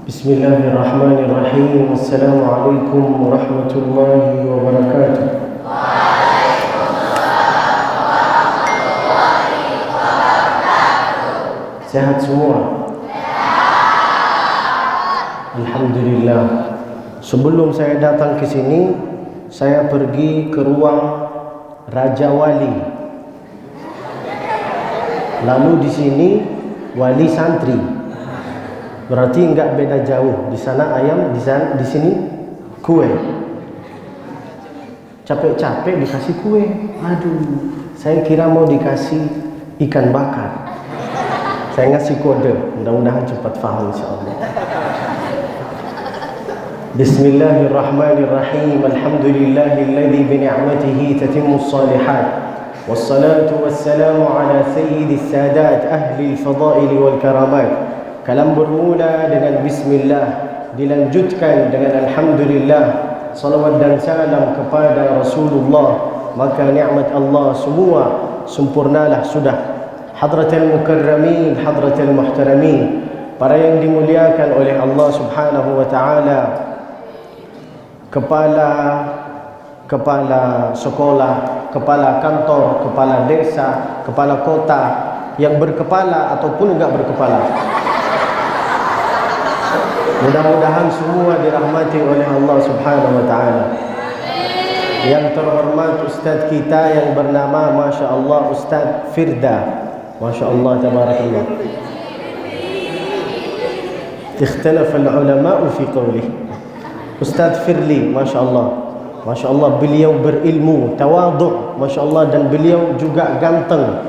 Bismillahirrahmanirrahim. Assalamualaikum warahmatullahi wabarakatuh. Sehat semua? Alhamdulillah. Sebelum saya datang ke sini, saya pergi ke ruang Raja Wali. Lalu di sini wali santri. Berarti enggak beda jauh. Di sana ayam, di sini kue. Capek-capek dikasih kue. Aduh, saya kira mau dikasih ikan bakar. Saya ngasih kode. Mudah-mudahan cepat faham insyaallah. Bismillahirrahmanirrahim. Alhamdulillahilladzi bi ni'matihi tatimmus shalihat. Wassalatu wassalamu ala sayyidis sadat ahli al-fadail wal karamat. Kalam bermula dengan bismillah, dilanjutkan dengan alhamdulillah, salawat dan salam kepada Rasulullah, maka nikmat Allah semua sempurnalah sudah. Hadratul mukarramin, hadratul muhtaramin, para yang dimuliakan oleh Allah Subhanahu wa taala, kepala sekolah, kepala kantor, kepala desa, kepala kota, yang berkepala ataupun enggak berkepala. Mudah-mudahan semua dirahmati oleh Allah Subhanahu wa taala. Yang terhormat Ustaz kita yang bernama Masya Allah Ustaz Firda. Masya Allah tabarakallah. Ikhtilaf al-ulama fi qawlih. Ustaz Firli, Masya Allah. Masya Allah, beliau berilmu, tawadhu, Masya Allah, dan beliau juga ganteng.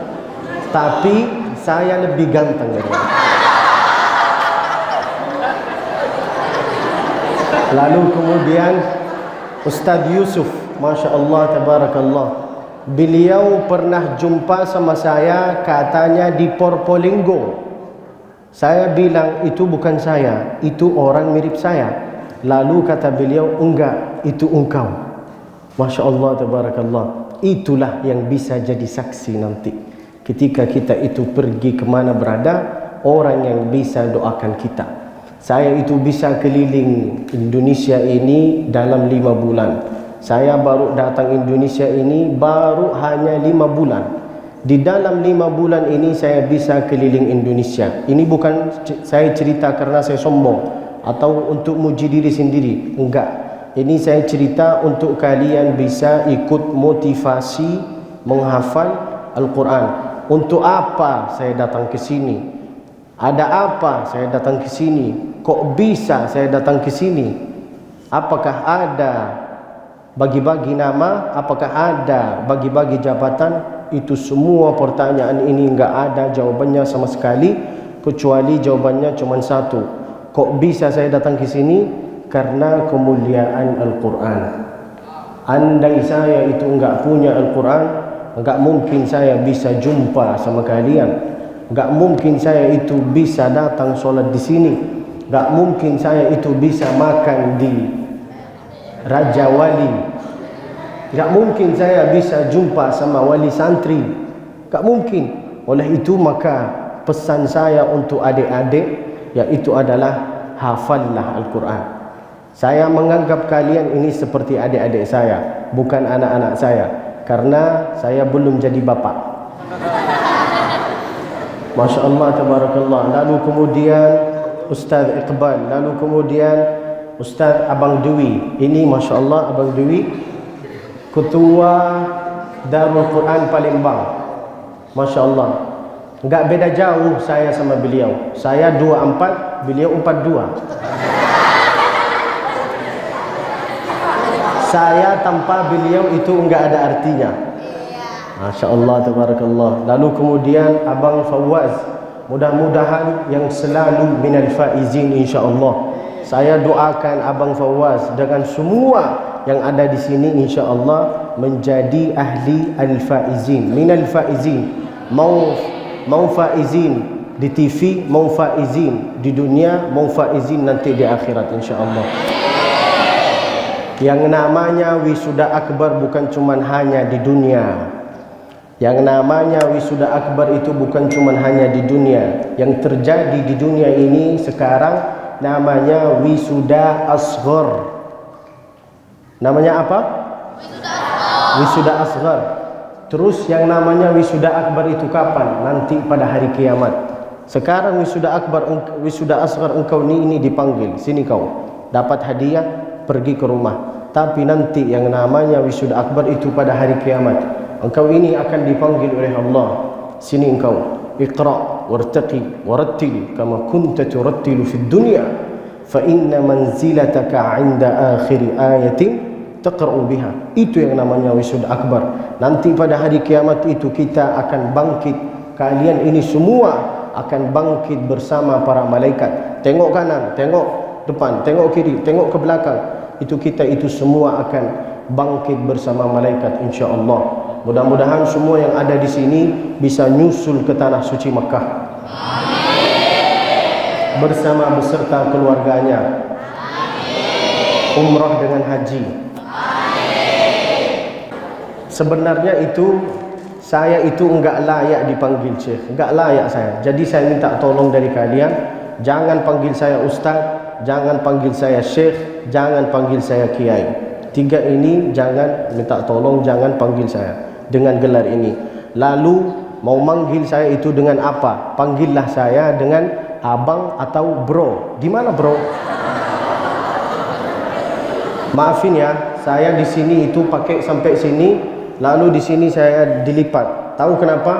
Tapi saya lebih ganteng dari dia. Lalu kemudian Ustaz Yusuf, Masya Allah tabarakallah, beliau pernah jumpa sama saya, katanya di Porpolinggo. Saya bilang itu bukan saya, itu orang mirip saya. Lalu kata beliau, enggak, itu engkau. Masya Allah tabarakallah. Itulah yang bisa jadi saksi nanti ketika kita itu pergi kemana berada, orang yang bisa doakan kita. Saya itu bisa keliling Indonesia ini dalam 5 bulan. Saya baru datang Indonesia ini baru hanya 5 bulan. Di dalam 5 bulan ini saya bisa keliling Indonesia. Ini bukan saya cerita karena saya sombong atau untuk muji diri sendiri. Enggak. Ini saya cerita untuk kalian bisa ikut motivasi menghafal Al-Quran. Untuk apa saya datang ke sini? Ada apa saya datang ke sini? Kok bisa saya datang ke sini? Apakah ada bagi-bagi nama? Apakah ada bagi-bagi jabatan? Itu semua pertanyaan ini enggak ada jawabannya sama sekali, kecuali jawabannya cuma satu. Kok bisa saya datang ke sini? Karena kemuliaan Al-Quran. Andai saya itu enggak punya Al-Quran, enggak mungkin saya bisa jumpa sama kalian. Enggak mungkin saya itu bisa datang sholat di sini. Enggak mungkin saya itu bisa makan di Raja Wali. Enggak mungkin saya bisa jumpa sama wali santri. Enggak mungkin. Oleh itu maka pesan saya untuk adik-adik yaitu adalah hafallah Al-Quran. Saya menganggap kalian ini seperti adik-adik saya, bukan anak-anak saya, karena saya belum jadi bapak. Masya Allah tabarakallah. Lalu kemudian Ustaz Iqbal, lalu kemudian Ustaz Abang Dwi. Ini Masya Allah Abang Dwi, Ketua Darul Quran Palembang. Masya Allah, enggak beda jauh saya sama beliau. Saya 24, beliau 42. Saya tanpa beliau itu enggak ada artinya. Masya Allah, tabarakallah. Lalu kemudian Abang Fawaz, mudah-mudahan yang selalu minal faizin insya-Allah. Saya doakan Abang Fawaz dengan semua yang ada di sini insya-Allah menjadi ahli al-faizin, minal faizin. Mau faizin di TV, mau faizin di dunia, mau faizin nanti di akhirat insya-Allah. Yang namanya wisuda akbar bukan cuman hanya di dunia. Yang namanya wisuda akbar itu bukan cuma hanya di dunia. Yang terjadi di dunia ini sekarang namanya wisuda asghar. Namanya apa? Wisuda asghar. Wisuda asghar. Terus yang namanya wisuda akbar itu kapan? Nanti pada hari kiamat. Sekarang wisuda akbar, wisuda asghar engkau ini dipanggil. Sini kau. Dapat hadiah, pergi ke rumah. Tapi nanti yang namanya wisuda akbar itu pada hari kiamat. Engkau ini akan dipanggil oleh Allah. Sini engkau. Iqra' wartaqi warattil kama kunta turattilu fid dunya fa inna manzilataka 'inda akhir ayatin taqra'u biha. Itu yang namanya wisuda akbar. Nanti pada hari kiamat itu kita akan bangkit. Kalian ini semua akan bangkit bersama para malaikat. Tengok kanan, tengok depan, tengok kiri, tengok ke belakang. Itu kita itu semua akan bangkit bersama malaikat insya-Allah. Mudah-mudahan semua yang ada di sini bisa nyusul ke tanah suci Mekah. Amin. Bersama beserta keluarganya. Amin. Umrah dengan haji. Amin. Sebenarnya itu saya itu enggak layak dipanggil Syekh, enggak layak saya. Jadi saya minta tolong dari kalian, jangan panggil saya Ustaz, jangan panggil saya Syekh, jangan panggil saya Kiai. Tiga ini jangan, minta tolong jangan panggil saya dengan gelar ini. Lalu mau manggil saya itu dengan apa? Panggillah saya dengan abang atau bro. Di mana bro? Maafin ya, saya di sini itu pakai sampai sini, lalu di sini saya dilipat. Tahu kenapa?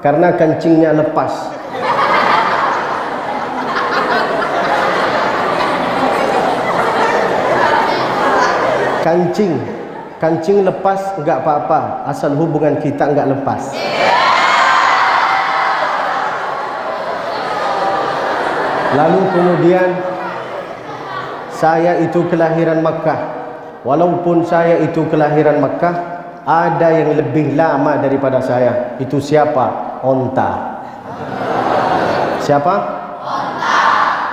Karena kancingnya lepas. Kancing lepas enggak apa-apa, asal hubungan kita enggak lepas. Lalu kemudian saya itu kelahiran Makkah. Walaupun saya itu kelahiran Makkah, ada yang lebih lama daripada saya. Itu siapa? Onta. Siapa? Onta.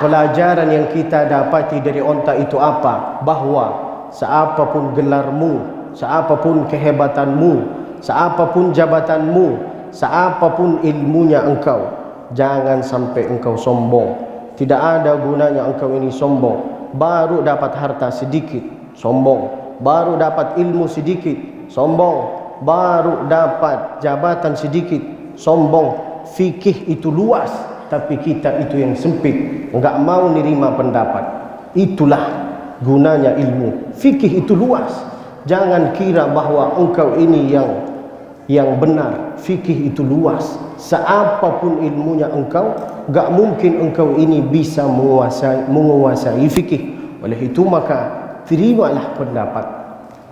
Pelajaran yang kita dapati dari onta itu apa? Bahwa seapapun gelarmu, seapapun kehebatanmu, seapapun jabatanmu, seapapun ilmunya engkau, jangan sampai engkau sombong. Tidak ada gunanya engkau ini sombong. Baru dapat harta sedikit, sombong. Baru dapat ilmu sedikit, sombong. Baru dapat jabatan sedikit, sombong. Fikih itu luas, tapi kita itu yang sempit, enggak mau nerima pendapat. Itulah gunanya ilmu. Fikih itu luas. Jangan kira bahwa engkau ini yang benar. Fikih itu luas. Seapapun ilmunya engkau, enggak mungkin engkau ini bisa menguasai fikih. Oleh itu maka terimalah pendapat.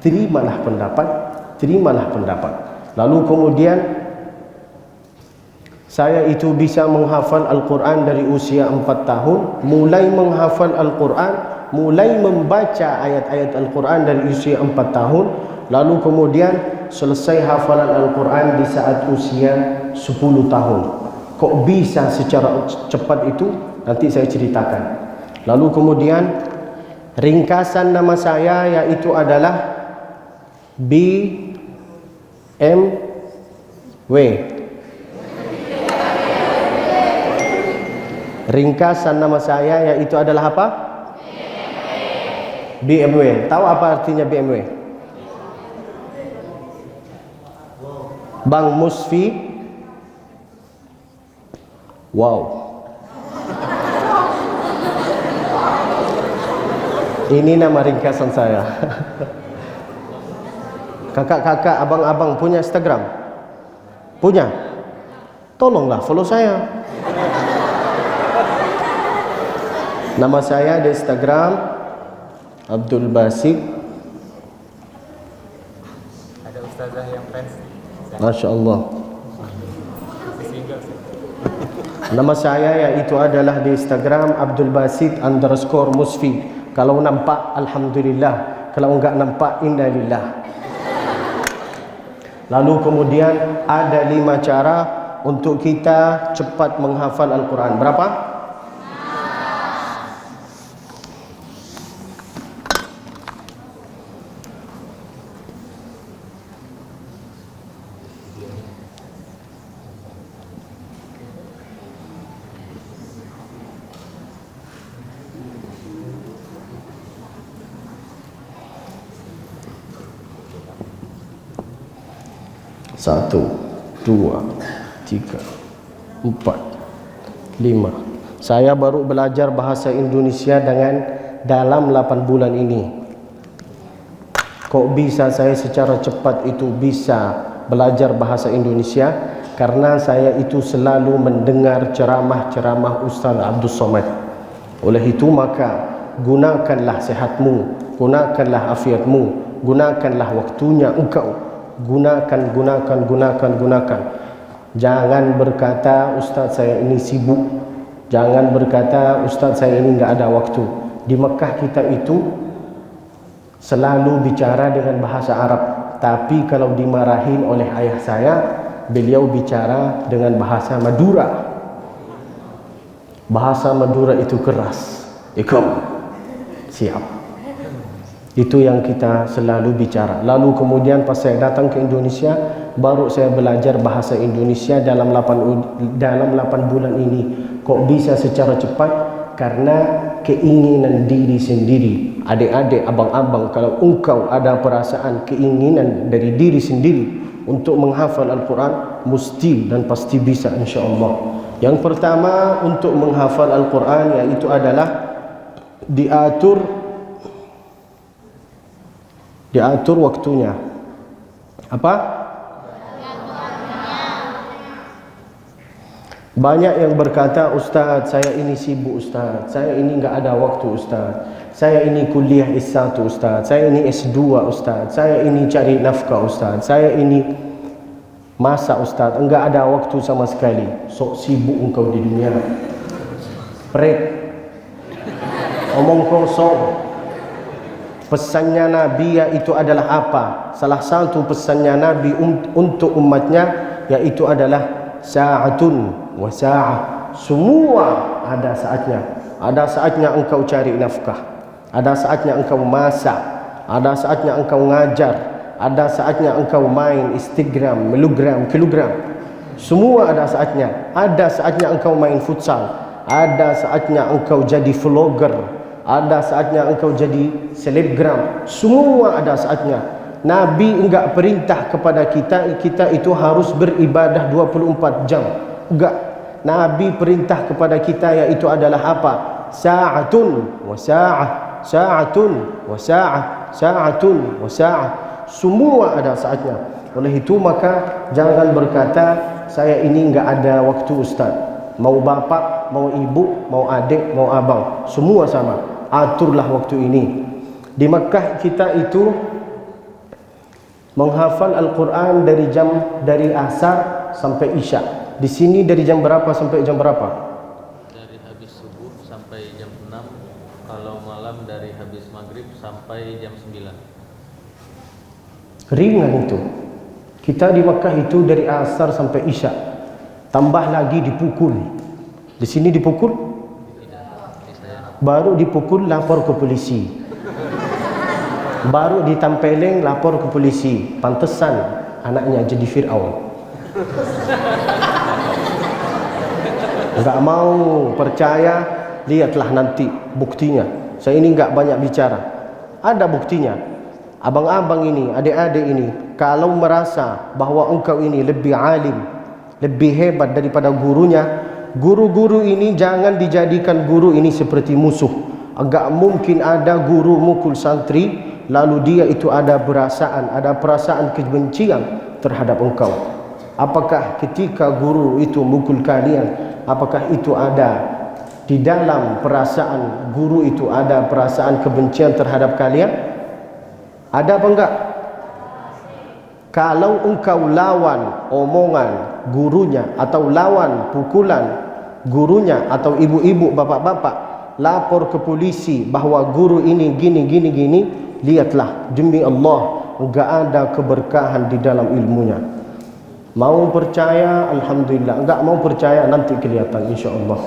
Terimalah pendapat. Terimalah pendapat. Lalu kemudian saya itu bisa menghafal Al-Quran dari usia 4 tahun. Mulai menghafal Al-Quran, mulai membaca ayat-ayat Al-Quran dari usia 4 tahun. Lalu kemudian selesai hafalan Al-Quran di saat usia 10 tahun. Kok bisa secara cepat itu? Nanti saya ceritakan. Lalu kemudian ringkasan nama saya yaitu adalah BMW. Ringkasan nama saya yaitu adalah apa? BMW. Tahu apa artinya BMW? Bang Musfi. Wow. Ini nama ringkasan saya. Kakak-kakak, abang-abang punya Instagram? Punya? Tolonglah follow saya. Nama saya di Instagram Abdul Basit. Ada ustazah yang fans Masya Allah. Nama saya yaitu adalah di Instagram abdulbasit_musfi. Kalau nampak Alhamdulillah, kalau enggak nampak innalillah. Lalu kemudian ada 5 cara untuk kita cepat menghafal Al-Quran. Berapa? 1, 2, 3, 4, 5. Saya baru belajar bahasa Indonesia dalam 8 bulan ini. Kok bisa saya secara cepat itu bisa belajar bahasa Indonesia? Karena saya itu selalu mendengar ceramah-ceramah Ustaz Abdul Somad. Oleh itu maka gunakanlah sehatmu, gunakanlah afiatmu, gunakanlah waktunya engkau. Gunakan. Jangan berkata Ustaz saya ini sibuk. Jangan berkata Ustaz saya ini enggak ada waktu. Di Mekah kita itu selalu bicara dengan bahasa Arab. Tapi kalau dimarahin oleh ayah saya, beliau bicara dengan bahasa Madura. Bahasa Madura itu keras. Ikum. Siap. Itu yang kita selalu bicara. Lalu kemudian pas saya datang ke Indonesia, baru saya belajar bahasa Indonesia dalam 8 bulan ini. Kok bisa secara cepat? Karena keinginan diri sendiri. Adik-adik, abang-abang, kalau engkau ada perasaan keinginan dari diri sendiri untuk menghafal Al-Quran, mesti dan pasti bisa insya-Allah. Yang pertama untuk menghafal Al-Quran yaitu adalah diatur waktunya. Apa? Banyak yang berkata, Ustaz saya ini sibuk Ustaz, saya ini enggak ada waktu Ustaz, saya ini kuliah S1 Ustaz, saya ini S2 Ustaz, saya ini cari nafkah Ustaz, saya ini masak Ustaz, enggak ada waktu sama sekali. Sok sibuk engkau di dunia. Pret. Omong kosong. Pesannya Nabi yaitu adalah apa? Salah satu pesannya Nabi untuk umatnya yaitu adalah sa'atun wa sa'ah. Semua ada saatnya. Ada saatnya engkau cari nafkah. Ada saatnya engkau masak. Ada saatnya engkau ngajar. Ada saatnya engkau main Instagram, kilogram. Semua ada saatnya. Ada saatnya engkau main futsal. Ada saatnya engkau jadi vlogger. Ada saatnya engkau jadi selebgram. Semua ada saatnya. Nabi enggak perintah kepada kita itu harus beribadah 24 jam. Enggak. Nabi perintah kepada kita yaitu adalah apa? Sa'atun wa sa'ah, sa'atun wa sa'ah, sa'atun wa sa'ah. Semua ada saatnya. Oleh itu maka jangan berkata saya ini enggak ada waktu Ustaz. Mau bapak, mau ibu, mau adik, mau abang, semua sama. Aturlah waktu ini. Di Mekah kita itu menghafal Al-Quran dari asar sampai isya. Di sini dari jam berapa sampai jam berapa? Dari habis subuh sampai jam 6. Kalau malam dari habis maghrib sampai jam 9. Ringan itu. Kita di Mekah itu dari asar sampai isya. Tambah lagi dipukul. Di sini dipukul? Baru dipukul lapor ke polisi. Baru ditampeleng lapor ke polisi. Pantesan anaknya jadi Fir'aun. Enggak mau percaya, lihatlah nanti buktinya. Saya ini enggak banyak bicara. Ada buktinya. Abang-abang ini, adik-adik ini, kalau merasa bahwa engkau ini lebih alim, lebih hebat daripada gurunya, guru-guru ini jangan dijadikan guru ini seperti musuh. Agak mungkin ada guru mukul santri, lalu dia itu ada perasaan kebencian terhadap engkau. Apakah ketika guru itu mukul kalian, apakah itu ada di dalam perasaan guru itu ada perasaan kebencian terhadap kalian? Ada apa enggak? Kalau engkau lawan omongan gurunya atau lawan pukulan gurunya atau ibu-ibu, bapak-bapak, lapor ke polisi bahawa guru ini gini, lihatlah, demi Allah, enggak ada keberkahan di dalam ilmunya. Mau percaya, alhamdulillah. Enggak mau percaya, nanti kelihatan insya-Allah.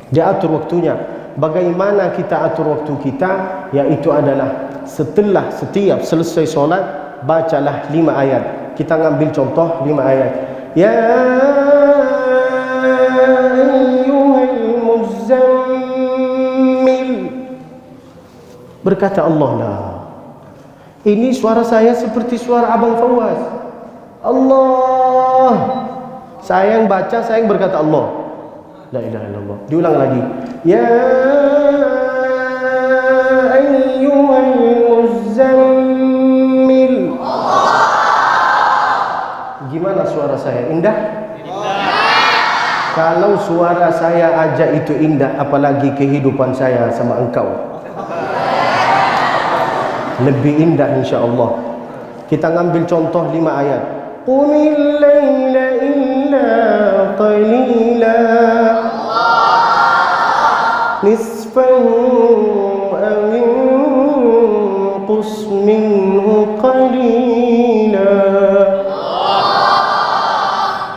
Dia atur waktunya. Bagaimana kita atur waktu kita? Yaitu adalah setelah setiap selesai solat, bacalah 5 ayat. Kita ngambil contoh 5 ayat. Ya ayyuhal muzammil. Berkata Allah lah. Ini suara saya seperti suara Abang Fawaz. Allah. Saya yang baca, saya yang berkata Allah. La ilaha illallah. Diulang lagi. Ya ayyuhal muzammil. Gimana suara saya? Indah? Kalau suara saya aja itu indah, apalagi kehidupan saya sama engkau. Lebih indah insya-Allah. Kita ngambil contoh 5 ayat. Qumil laila illa qalila nisfahu aw inqus minhu qalila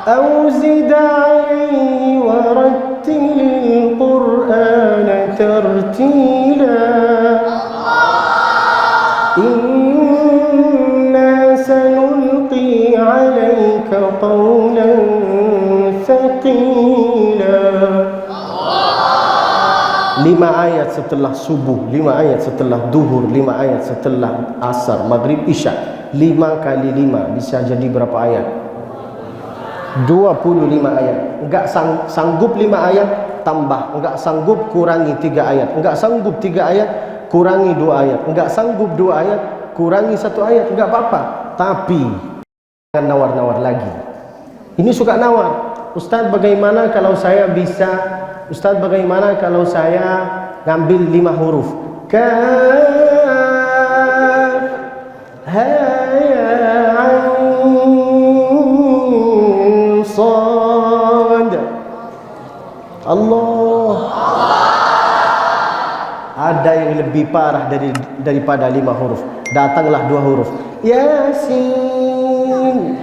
aw zid alayhi warattilil qur'ana tartila. Inna sanulqi 'alaika qawlan thaqila. 5 ayat setelah subuh, 5 ayat setelah duhur, 5 ayat setelah asar, maghrib, isya. 5 kali 5 bisa jadi berapa ayat? 25 ayat. Enggak sanggup 5 ayat, tambah. Enggak sanggup, kurangi 3 ayat. Enggak sanggup 3 ayat, kurangi 2 ayat. Enggak sanggup 2 ayat, kurangi 1 ayat. Enggak apa-apa. Tapi jangan nawar-nawar lagi. Ini suka nawar. Ustaz, bagaimana kalau saya bisa? Ustaz, bagaimana kalau saya ngambil 5 huruf? Kaf, ha, ya, ain, sad. Allah. Ada yang lebih parah daripada 5 huruf. Datanglah 2 huruf. Yasin.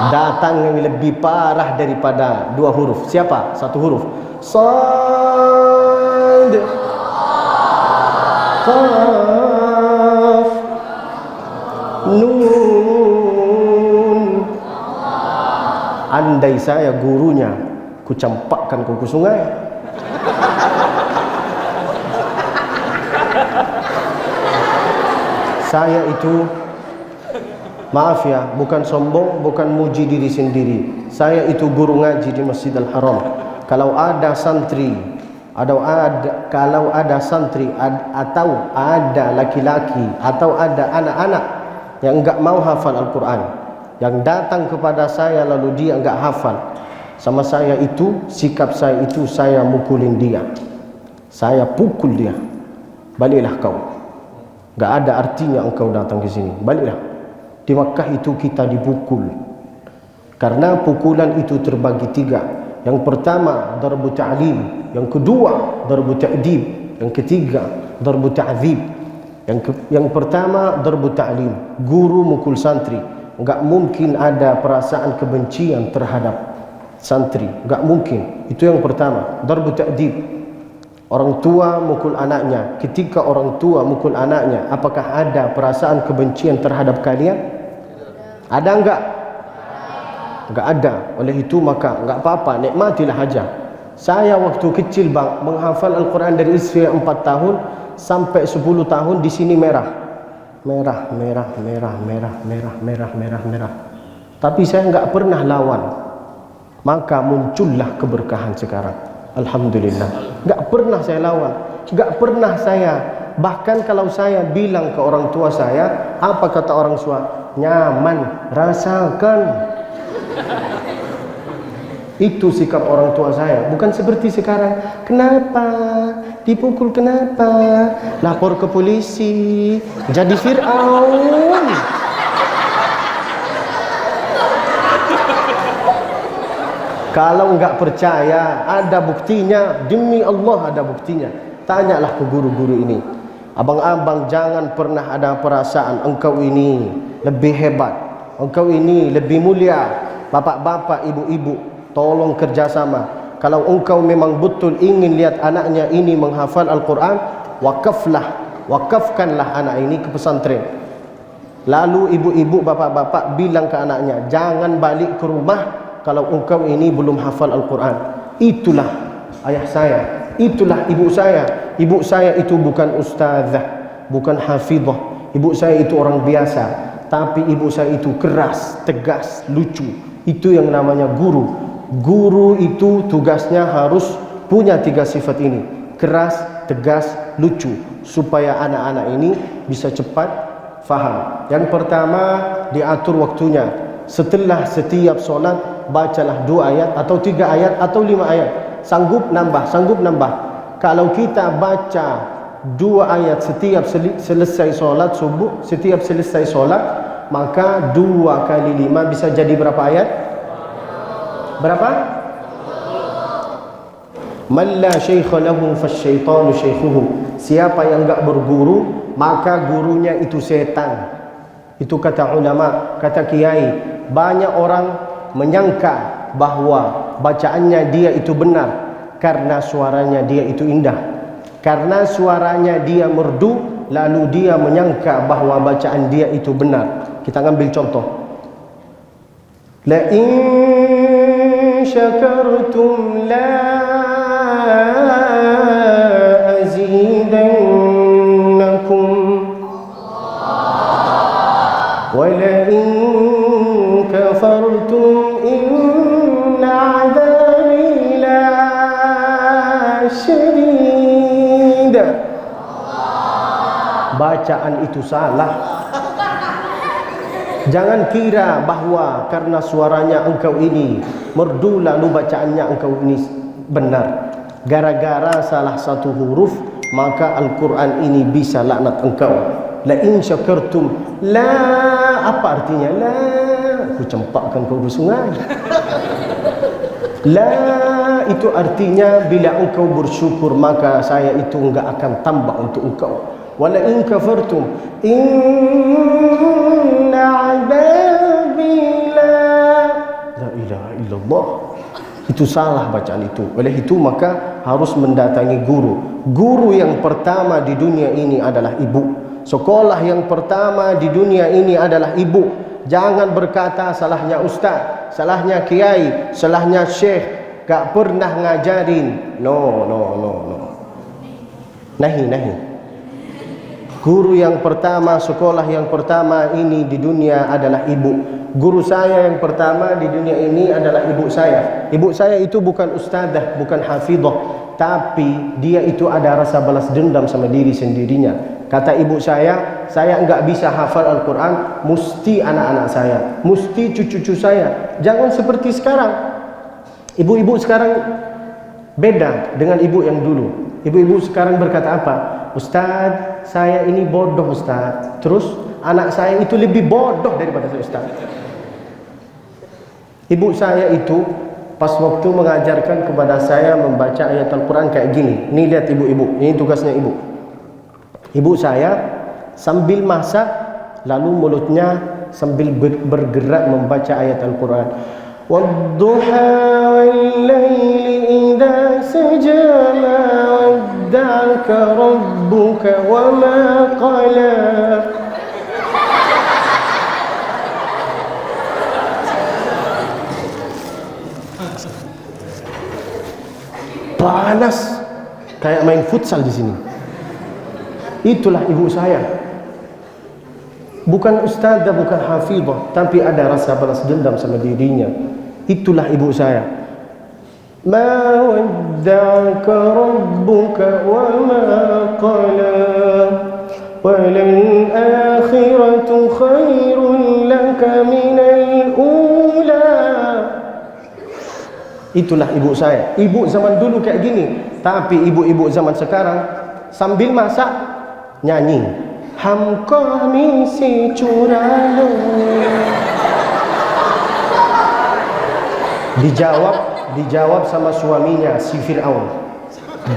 Datang yang lebih parah daripada 2 huruf. Siapa? 1 huruf. Sad. Qaf. Nun. Andai saya gurunya, ku campakkan kau ke sungai. Saya itu, maaf ya, bukan sombong, bukan muji diri sendiri. Saya itu guru ngaji di Masjidil Haram. Kalau ada santri, atau ada laki-laki atau ada anak-anak yang enggak mau hafal Al-Quran, yang datang kepada saya lalu dia enggak hafal, sama saya itu, sikap saya itu, saya mukulin dia. Saya pukul dia. Baliklah kau. Enggak ada artinya engkau datang ke sini. Baliklah. Di Makkah itu kita dipukul. Karena pukulan itu terbagi 3. Yang pertama, darbu ta'lim. Yang kedua, darbu ta'dib. Yang ketiga, darbu ta'zib. Yang pertama, darbu ta'lim. Guru mukul santri. Enggak mungkin ada perasaan kebencian terhadap santri. Enggak mungkin. Itu yang pertama, darbu ta'dib. Orang tua mukul anaknya. Ketika orang tua mukul anaknya, apakah ada perasaan kebencian terhadap kalian? Ada enggak? Enggak ada. Oleh itu maka enggak apa-apa, nikmatilah aja. Saya waktu kecil bang menghafal Al-Quran dari usia 4 tahun sampai 10 tahun di sini merah. Merah, merah, merah, merah, merah, merah, merah, merah. Tapi saya enggak pernah lawan. Maka muncullah keberkahan sekarang. Alhamdulillah. Enggak pernah saya lawan. Enggak pernah saya. Bahkan kalau saya bilang ke orang tua saya, apa kata orang tua? Nyaman, rasakan. Itu sikap orang tua saya. Bukan seperti sekarang. Kenapa? Dipukul kenapa? Lapor ke polisi. Jadi Fir'aun. Kalau enggak percaya, ada buktinya. Demi Allah ada buktinya. Tanyalah ke guru-guru ini. Abang-abang jangan pernah ada perasaan engkau ini lebih hebat, engkau ini lebih mulia. Bapak-bapak, ibu-ibu, tolong kerjasama. Kalau engkau memang betul ingin lihat anaknya ini menghafal Al-Quran, wakafkanlah anak ini ke pesantren. Lalu ibu-ibu, bapak-bapak bilang ke anaknya, jangan balik ke rumah kalau engkau ini belum hafal Al-Quran. Itulah ayah saya, itulah ibu saya. Ibu saya itu bukan ustazah, bukan hafizah. Ibu saya itu orang biasa, tapi ibu saya itu keras, tegas, lucu. Itu yang namanya guru. Guru itu tugasnya harus punya 3 sifat ini: keras, tegas, lucu, supaya anak-anak ini bisa cepat faham. Yang pertama, diatur waktunya. Setelah setiap solat, bacalah 2 ayat atau 3 ayat atau 5 ayat. Sanggup nambah, sanggup nambah. Kalau kita baca 2 ayat setiap selesai solat subuh, setiap selesai solat, maka 2 kali 5 bisa jadi berapa ayat? Berapa? Man la syaikha lahu fasyaitanu syaikhuhu. Siapa yang enggak berguru, maka gurunya itu setan. Itu kata ulama, kata kiai. Banyak orang menyangka bahwa bacaannya dia itu benar karena suaranya dia itu indah, karena suaranya dia merdu, lalu dia menyangka bahwa bacaan dia itu benar. Kita ambil contoh. La in syakartum la azidannakum wa la in kafartum inna adzabi la syadid. Bacaan itu salah. Jangan kira bahwa karena suaranya engkau ini merdu lalu bacaannya engkau ini benar. Gara-gara salah satu huruf maka Al-Quran ini bisa laknat engkau. La in syakartum, la apa artinya? La, aku campakkan kau ke sungai. La itu artinya bila engkau bersyukur maka saya itu enggak akan tambah untuk engkau. Wala in kafartum inna adabi la ilaha illallah. Itu salah bacaan itu. Oleh itu maka harus mendatangi guru. Guru yang pertama di dunia ini adalah ibu. Sekolah yang pertama di dunia ini adalah ibu. Jangan berkata salahnya ustaz, salahnya kiai, salahnya syekh, gak pernah ngajarin. No. Nahi. Guru yang pertama, sekolah yang pertama ini di dunia adalah ibu. Guru saya yang pertama di dunia ini adalah ibu saya. Ibu saya itu bukan ustazah, bukan hafizah, tapi dia itu ada rasa balas dendam sama diri sendirinya. Kata ibu saya enggak bisa hafal Al-Quran, mesti anak-anak saya, mesti cucu-cucu saya. Jangan seperti sekarang. Ibu-ibu sekarang beda dengan ibu yang dulu. Ibu-ibu sekarang berkata apa? Ustaz, saya ini bodoh Ustaz. Terus anak saya itu lebih bodoh daripada saya Ustaz. Ibu saya itu pas waktu mengajarkan kepada saya membaca ayat Al-Quran kayak gini. Nih lihat ibu-ibu, ini tugasnya ibu. Ibu saya sambil masak, lalu mulutnya sambil bergerak membaca ayat Al-Quran. Wadduha wal-laili idza saja ma wadda'aka rabbuka wa ma qala. Panas kayak main futsal di sini. Itulah ibu saya. Bukan ustazah, bukan hafizah, tapi ada rasa balas dendam sama dirinya. Itulah ibu saya. Ma wadda'aka rabbuka wa ma qala walal akhiratu khairun laka minal ula. Itulah ibu saya. Ibu zaman dulu kayak gini, tapi ibu-ibu zaman sekarang sambil masak nyanyi. Hamko misi curalo. Dijawab dijawab sama suaminya si Fir'aun.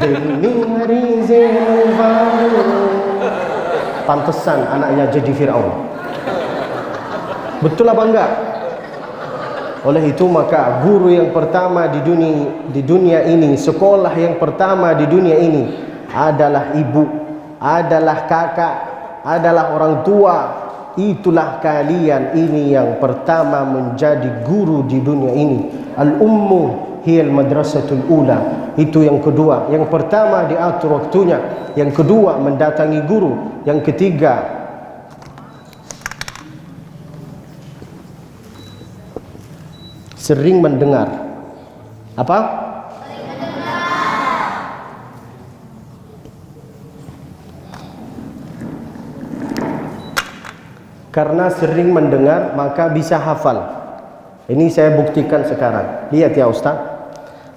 Demi hari Zenovaru. Pantesan anaknya jadi Fir'aun. Betul apa enggak? Oleh itu maka guru yang pertama di dunia ini, sekolah yang pertama di dunia ini adalah ibu, adalah kakak, adalah orang tua. Itulah kalian ini yang pertama menjadi guru di dunia ini. Al-ummu hiyal madrasatul ula. Itu yang kedua. Yang pertama diatur waktunya. Yang kedua mendatangi guru. Yang ketiga sering mendengar. Apa? Karena sering mendengar maka bisa hafal. Ini saya buktikan sekarang. Lihat ya Ustaz.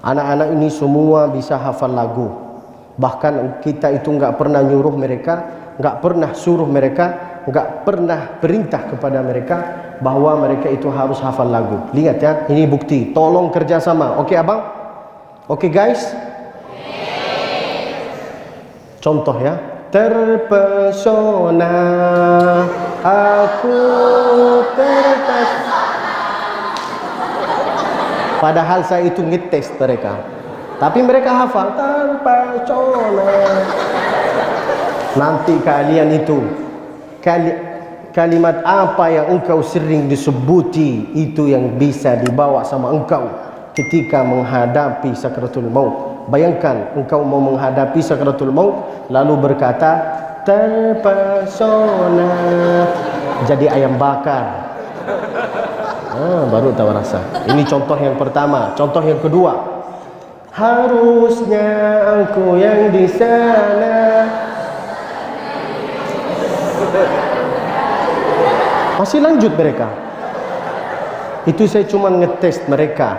Anak-anak ini semua bisa hafal lagu. Bahkan kita itu enggak pernah nyuruh mereka, enggak pernah suruh mereka, enggak pernah perintah kepada mereka bahwa mereka itu harus hafal lagu. Lihat ya, ini bukti. Tolong kerjasama. Oke abang? Oke guys? Contoh ya. Terpesona aku terpesona. Padahal saya itu ngetes mereka, tapi mereka hafal terpesona. Nanti kalian itu kalimat apa yang engkau sering disebuti itu yang bisa dibawa sama engkau ketika menghadapi sakratul maut. Bayangkan engkau mau menghadapi sakratul maut lalu berkata terpesona jadi ayam bakar. Baru tahu rasa. Ini contoh yang pertama. Contoh yang kedua, harusnya aku yang di sana. Masih lanjut mereka. Itu saya cuma ngetes mereka.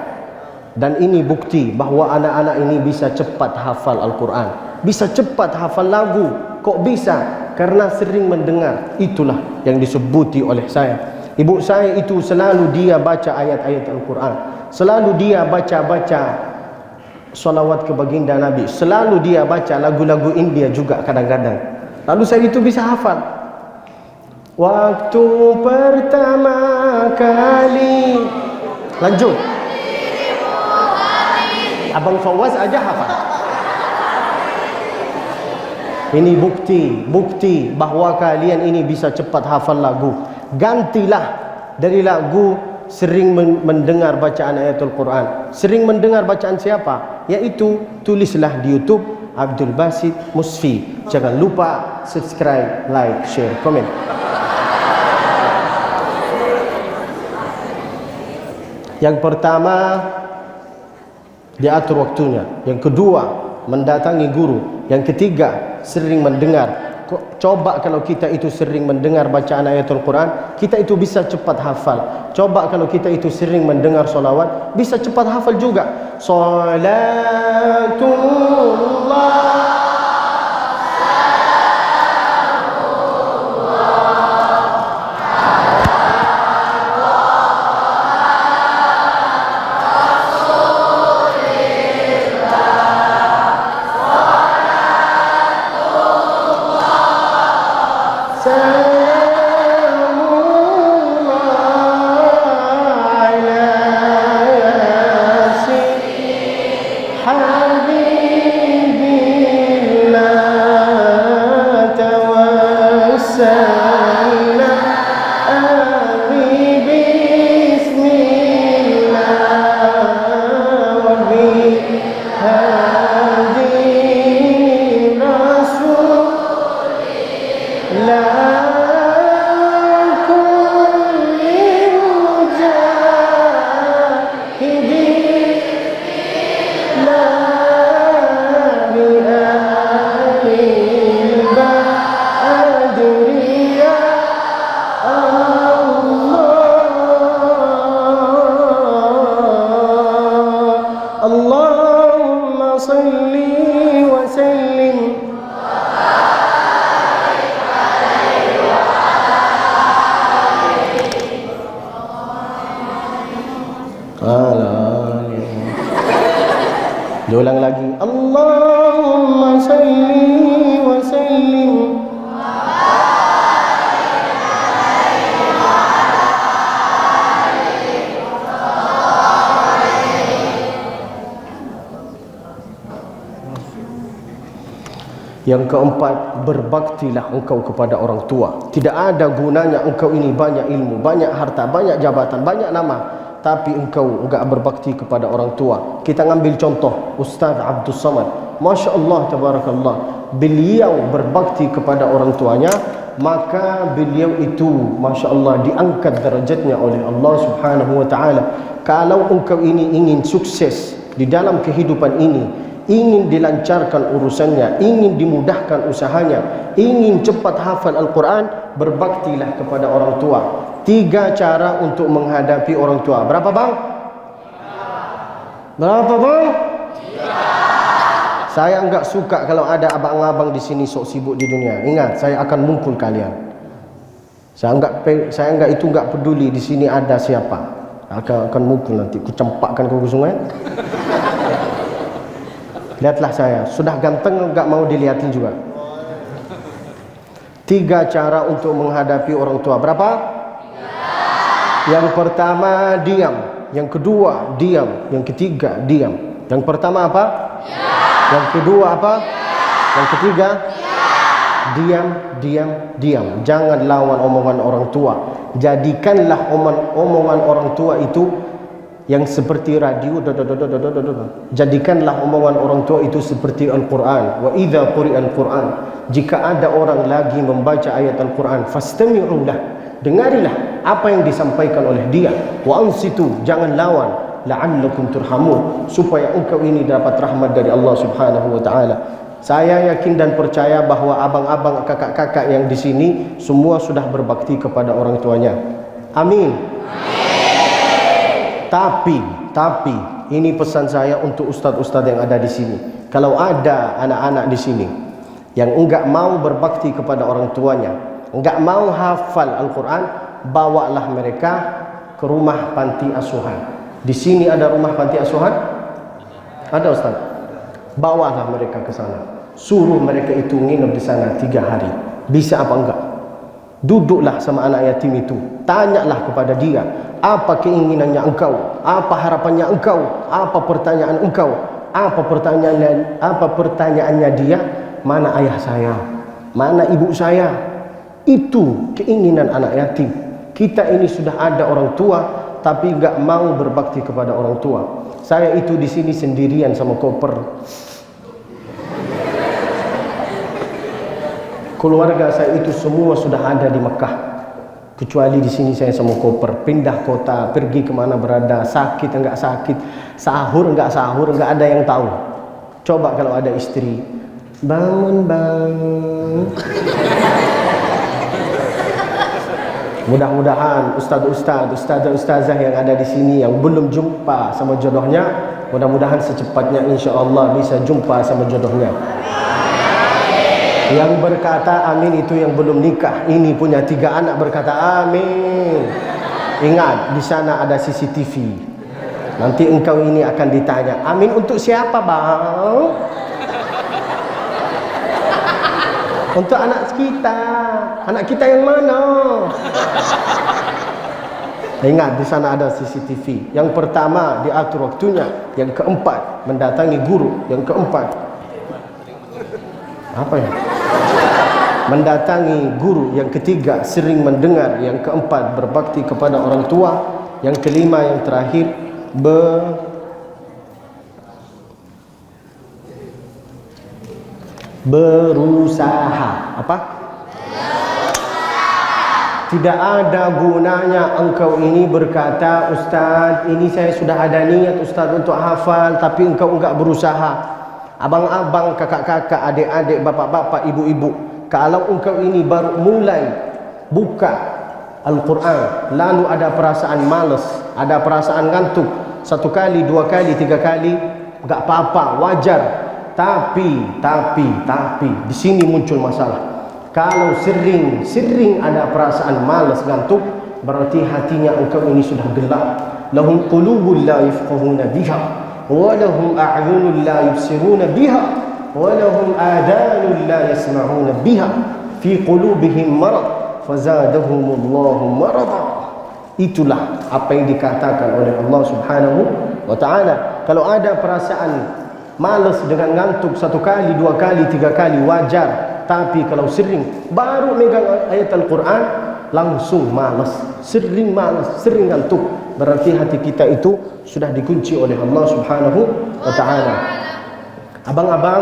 Dan ini bukti bahwa anak-anak ini bisa cepat hafal Al-Quran, bisa cepat hafal lagu. Kok bisa? Karena sering mendengar. Itulah yang disebuti oleh saya. Ibu saya itu selalu dia baca ayat-ayat Al-Quran, selalu dia baca-baca salawat ke baginda Nabi, selalu dia baca lagu-lagu India juga kadang-kadang. Lalu saya itu bisa hafal. Waktu pertama kali. Lanjut. Abang Fawaz aja hafal. Ini bukti bahwa kalian ini bisa cepat hafal lagu. Gantilah dari lagu sering mendengar bacaan ayatul Quran. Sering mendengar bacaan siapa? Yaitu tulislah di YouTube Abdul Basit Musfi. Jangan lupa subscribe, like, share, komen. Yang pertama diatur waktunya. Yang kedua mendatangi guru. Yang ketiga sering mendengar. Coba kalau kita itu sering mendengar bacaan ayatul Quran, kita itu bisa cepat hafal. Coba kalau kita itu sering mendengar solawat, bisa cepat hafal juga. Salatullah Habibi Diulang lagi. Allahumma salli wa sallim. Yang keempat, berbaktilah engkau kepada orang tua. Tidak ada gunanya engkau ini banyak ilmu, banyak harta, banyak jabatan, banyak nama, tapi engkau enggak berbakti kepada orang tua. Kita ngambil contoh Ustaz Abdul Samad. Masya Allah, tabarakallah. Beliau berbakti kepada orang tuanya, maka beliau itu Masya Allah diangkat derajatnya oleh Allah Subhanahu wa ta'ala. Kalau engkau ini ingin sukses di dalam kehidupan ini, ingin dilancarkan urusannya, ingin dimudahkan usahanya, ingin cepat hafal Al-Quran, berbaktilah kepada orang tua. 3 cara untuk menghadapi orang tua. Berapa bang? Berapa bang? Saya enggak suka kalau ada abang-abang di sini sok sibuk di dunia. Ingat, saya akan mukul kalian. Saya enggak itu enggak peduli di sini ada siapa. Akan mukul nanti, ku cempakkan ke sungai. Lihatlah saya, sudah ganteng enggak mau dilihatin juga. 3 cara untuk menghadapi orang tua. Berapa? 3. Yang pertama, diam. Yang kedua, diam. Yang ketiga, diam. Yang pertama apa? Diam. Yang kedua apa? Diam. Yang ketiga? Diam. Diam, diam. Jangan lawan omongan orang tua. Jadikanlah omongan orang tua itu yang seperti radio. Jadikanlah omongan orang tua itu seperti Al-Quran. Wa idza quri'al Quran, jika ada orang lagi membaca ayat Al-Quran, fastami'u lah, dengarilah apa yang disampaikan oleh dia. Wa ansitu, jangan lawan, la'allakum turhamun, supaya engkau ini dapat rahmat dari Allah Subhanahu wa ta'ala. Saya yakin dan percaya bahwa abang-abang, kakak-kakak yang di sini semua sudah berbakti kepada orang tuanya. Amin. Tapi ini pesan saya untuk ustaz-ustaz yang ada di sini. Kalau ada anak-anak di sini yang enggak mau berbakti kepada orang tuanya, enggak mau hafal Al-Quran, bawalah mereka ke rumah panti asuhan. Di sini ada rumah panti asuhan? Ada ustaz? Bawalah mereka ke sana. Suruh mereka itu nginep di sana 3 hari. Bisa apa enggak? Duduklah sama anak yatim itu, tanyalah kepada dia, apa keinginannya engkau, apa harapannya engkau, apa pertanyaan engkau, apa pertanyaannya dia, mana ayah saya, mana ibu saya. Itu keinginan anak yatim. Kita ini sudah ada orang tua tapi enggak mau berbakti kepada orang tua. Saya itu di sini sendirian sama koper. Keluarga saya itu semua sudah ada di Mekah, kecuali di sini saya sama koper. Pindah kota, pergi kemana berada, sakit enggak sakit, sahur enggak ada yang tahu. Coba kalau ada istri, bangun bang. Mudah-mudahan ustazah yang ada di sini yang belum jumpa sama jodohnya, mudah-mudahan secepatnya insya Allah bisa jumpa sama jodohnya. Yang berkata amin itu yang belum nikah. Ini punya 3 anak berkata amin. Ingat, di sana ada CCTV. Nanti engkau ini akan ditanya, amin untuk siapa bang? Untuk anak kita. Anak kita yang mana? Ingat, di sana ada CCTV. Yang pertama diatur waktunya. Yang keempat mendatangi guru. Yang keempat apa ya? Mendatangi guru. Yang ketiga sering mendengar. Yang keempat berbakti kepada orang tua. Yang kelima, yang terakhir berusaha. Apa? Tidak ada gunanya engkau ini berkata, Ustaz, ini saya sudah ada niat Ustaz untuk hafal, tapi engkau enggak berusaha. Abang-abang, kakak-kakak, adik-adik, bapak-bapak, ibu-ibu, kalau engkau ini baru mulai buka Al-Quran, lalu ada perasaan malas, ada perasaan ngantuk, 1 kali, 2 kali, 3 kali, enggak apa-apa, wajar. Tapi di sini muncul masalah. Kalau sering ada perasaan malas, ngantuk, berarti hatinya engkau ini sudah gelap. Lahum qulubun la yafqahuna biha. wa lahum a'yunun la yubsiruna biha wa lahum adanun la yasma'una biha fi qulubihim marad fazadahumullahu marada. Itulah apa yang dikatakan oleh Allah Subhanahu wa ta'ala. Kalau ada perasaan malas dengan ngantuk 1 kali, 2 kali, 3 kali wajar, tapi kalau sering baru megang ayat Al-Quran langsung malas, sering malas, sering ngantuk, berarti hati kita itu sudah dikunci oleh Allah Subhanahu wa ta'ala. Abang-abang,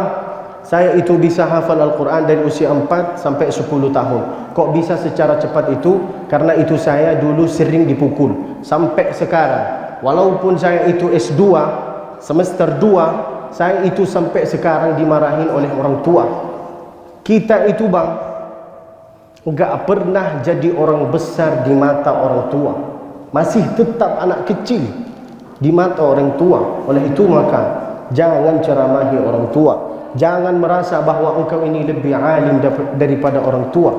saya itu bisa hafal Al-Quran dari usia 4 sampai 10 tahun. Kok bisa secara cepat itu? Karena itu saya dulu sering dipukul. Sampai sekarang, walaupun saya itu S2, semester 2, saya itu sampai sekarang dimarahin oleh orang tua. Kita itu bang, enggak pernah jadi orang besar di mata orang tua, masih tetap anak kecil di mata orang tua. Oleh itu maka jangan ceramahi orang tua, jangan merasa bahwa engkau ini lebih alim daripada orang tua.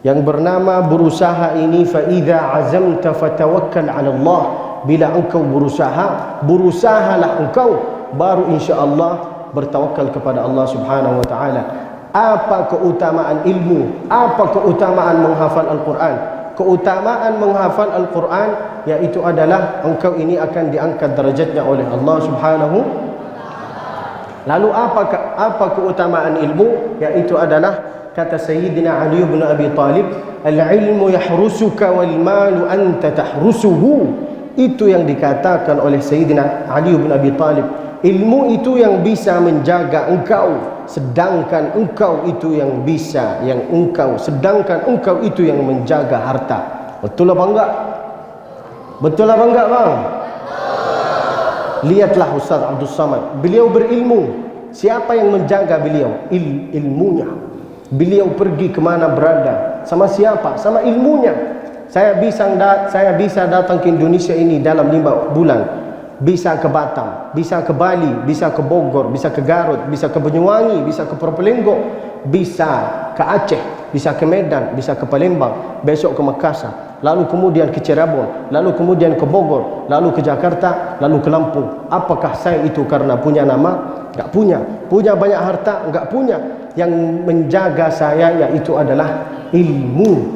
Yang bernama berusaha ini, fa idza azamta fatawakkal 'ala Allah. Bila engkau berusaha, berusahalah engkau, baru insya-Allah bertawakal kepada Allah Subhanahu wa ta'ala. Apa keutamaan ilmu? Apa keutamaan menghafal Al-Quran? Keutamaan menghafal Al-Quran yaitu adalah engkau ini akan diangkat derajatnya oleh Allah Subhanahu. Lalu apa keutamaan ilmu? Yaitu adalah kata Sayyidina Ali bin Abi Talib, al-ilmu yahrusuka wal malu anta tahrusuhu. Itu yang dikatakan oleh Sayyidina Ali bin Abi Talib. Ilmu itu yang bisa menjaga engkau, sedangkan engkau itu yang bisa, sedangkan engkau itu yang menjaga harta. Betul apa enggak? Betul apa enggak bang? Lihatlah Ustaz Abdul Samad, beliau berilmu. Siapa yang menjaga beliau? Ilmunya. Beliau pergi kemana berada, sama siapa? Sama ilmunya. Saya bisa datang ke Indonesia ini dalam 5 bulan. Bisa ke Batam, bisa ke Bali, bisa ke Bogor, bisa ke Garut, bisa ke Banyuwangi, bisa ke Probolinggo, bisa ke Aceh, bisa ke Medan, bisa ke Palembang, besok ke Makassar, lalu kemudian ke Cirebon, lalu kemudian ke Bogor, lalu ke Jakarta, lalu ke Lampung. Apakah saya itu karena punya nama? Enggak punya. Punya banyak harta? Enggak punya. Yang menjaga saya yaitu adalah ilmu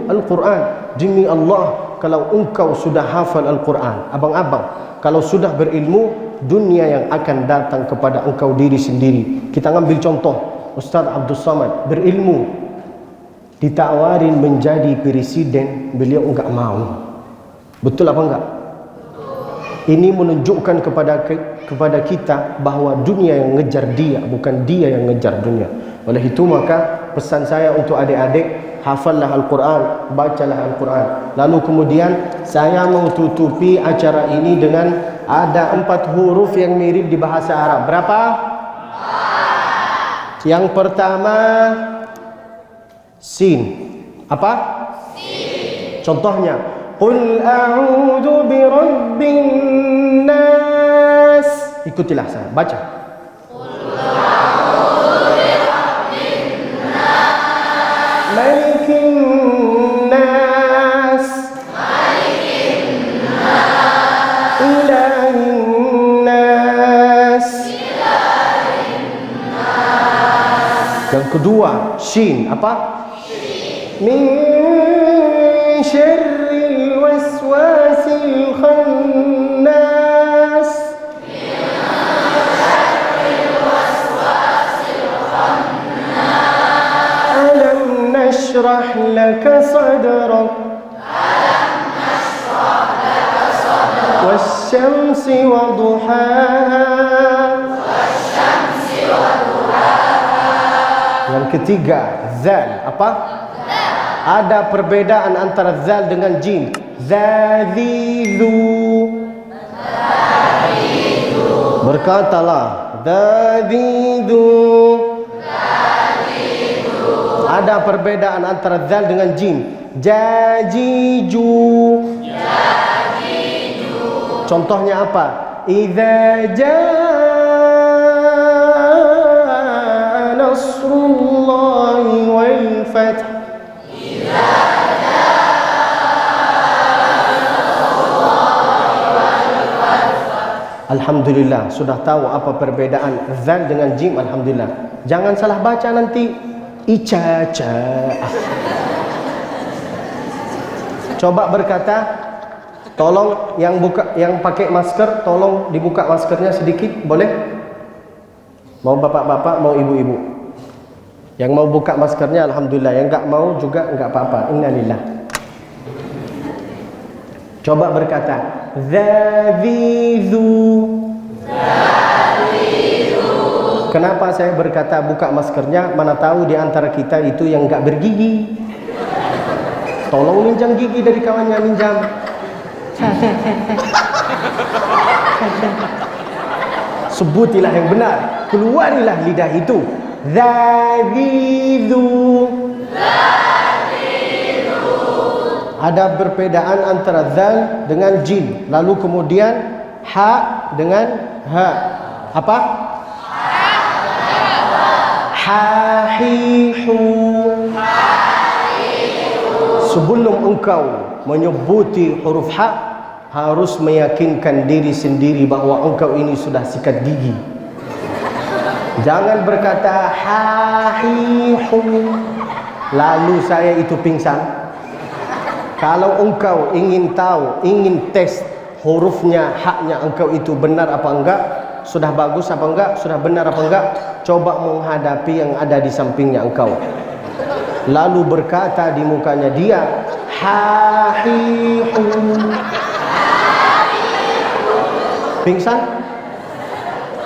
Al-Quran. Demi Allah, kalau engkau sudah hafal Al-Quran, abang-abang, kalau sudah berilmu, dunia yang akan datang kepada engkau diri sendiri. Kita ambil contoh Ustaz Abdul Samad, berilmu, ditawarin menjadi presiden, beliau enggak mau. Betul apa enggak? Ini menunjukkan kepada kita bahwa dunia yang ngejar dia, bukan dia yang ngejar dunia. Oleh itu maka pesan saya untuk adik-adik, hafallah Al-Quran, bacalah Al-Quran. Lalu kemudian saya mau tutupi acara ini dengan ada 4 huruf yang mirip di bahasa Arab. Berapa? 4. Yang pertama sin. Apa? Sin. Contohnya, qul a'udzu birabbin nas. Ikutilah saya, baca. Yang kedua, shin. Apa? Min syarril waswasil khannas. Alam nashrah laka sadrak. Wasyamsi wa duhaha. Yang ketiga, zal. Apa? Ada perbedaan antara zal dengan jim. Zalilu. Berkatalah zalilu. Ada perbedaan antara zal dengan jim. Jajiju. Contohnya apa? Idza jaa nasrullahi wal fath. Alhamdulillah, sudah tahu apa perbedaan zal dengan jim. Alhamdulillah. Jangan salah baca nanti. Ica-ca. Coba berkata, tolong yang pakai masker, tolong dibuka maskernya sedikit, boleh? Mau bapak-bapak, mau ibu-ibu. Yang mau buka maskernya alhamdulillah, yang enggak mau juga enggak apa-apa. Innalillah. Coba berkata, Zavizu. Kenapa saya berkata buka maskernya? Mana tahu di antara kita itu yang enggak bergigi. Tolong minjam gigi dari kawannya, minjam. Sebutilah yang benar, keluarilah lidah itu. Zavizu. Ada perbedaan antara zal dengan jim. Lalu kemudian ha dengan ha. Apa? Hahihu. Sebelum engkau menyebuti huruf ha, harus meyakinkan diri sendiri bahawa engkau ini sudah sikat gigi. Jangan berkata hahihu lalu saya itu pingsan. Kalau engkau ingin tahu, ingin tes hurufnya, haknya engkau itu benar apa enggak, sudah bagus apa enggak, sudah benar apa enggak, coba menghadapi yang ada di sampingnya engkau. Lalu berkata di mukanya dia, hahihu. Pingsan?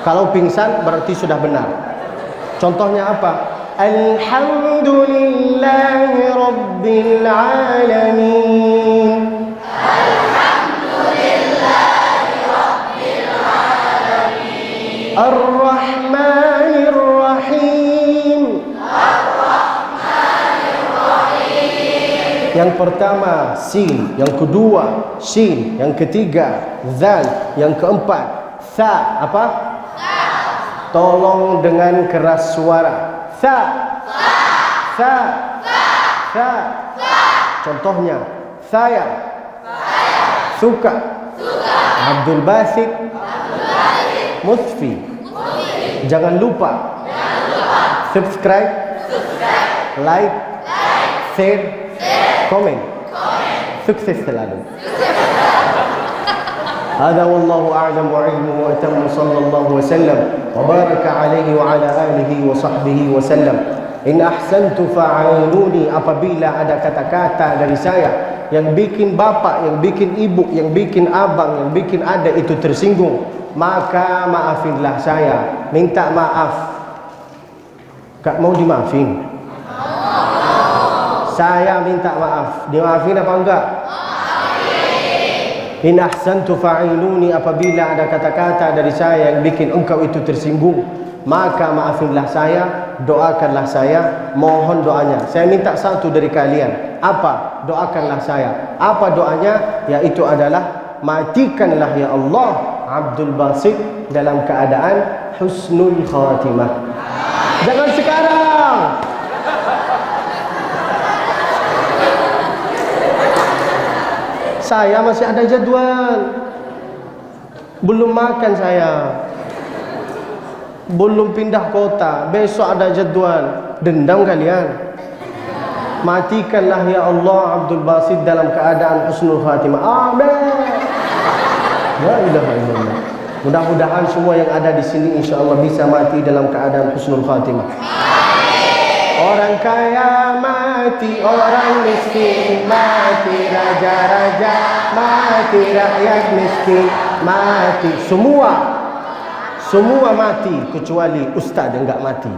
Kalau pingsan berarti sudah benar. Contohnya apa? Alhamdulillahi Rabbil Alamin. Alhamdulillahi Rabbil Alamin. Ar-Rahmanir Rahim. Ar-Rahmanir Rahim. Yang pertama sin, yang kedua shin, yang ketiga zal, yang keempat sa. Apa? Sa. Tolong dengan keras suara. Sa. Sa. Sa. Contohnya, saya suka. Abdul Basit. Musfi. Jangan lupa subscribe, like, share, komen. Sukses selalu. هذا والله أعلم وعلمه وأتم صلى الله وسلم وبارك عليه وعلى آله وصحبه وسلم. إن أحسنت فعلوني. Apabila ada kata-kata dari saya yang bikin bapak, yang bikin ibu, yang bikin abang, yang bikin adik itu tersinggung, maka maafinlah saya. Minta maaf. Kak mau dimaafin? Saya minta maaf. Dimaafin apa enggak? In ahsantu fa'iluni. Apabila ada kata-kata dari saya yang bikin engkau itu tersinggung, maka maafinlah saya, doakanlah saya, mohon doanya. Saya minta satu dari kalian. Apa? Doakanlah saya. Apa doanya? Yaitu adalah matikanlah ya Allah Abdul Basit dalam keadaan husnul khatimah. Jangan sekarang. Saya masih ada jadwal. Belum makan saya. Belum pindah kota. Besok ada jadwal. Dendam kalian. Matikanlah ya Allah Abdul Basit dalam keadaan husnul khatimah. Amin. La ilaha illallah. Mudah-mudahan semua yang ada di sini insya-Allah bisa mati dalam keadaan husnul khatimah. Orang kaya mati, orang miskin mati, raja-raja mati, rakyat miskin mati. Semua mati kecuali ustaz yang enggak mati.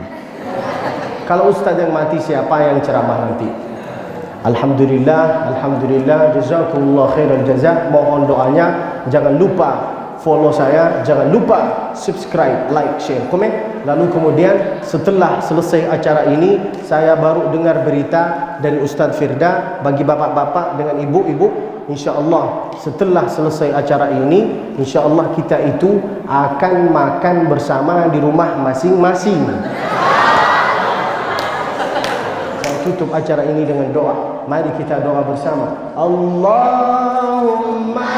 Kalau ustaz yang mati, siapa yang ceramah nanti? Alhamdulillah, alhamdulillah, jazakumullah khairal jazak. Mohon doanya. Jangan lupa follow saya, jangan lupa subscribe, like, share, komen. Lalu kemudian setelah selesai acara ini, saya baru dengar berita dari Ustaz Firda bagi bapak-bapak dengan ibu-ibu, insya-Allah setelah selesai acara ini, insya-Allah kita itu akan makan bersama di rumah masing-masing. Saya tutup acara ini dengan doa. Mari kita doa bersama. Allahumma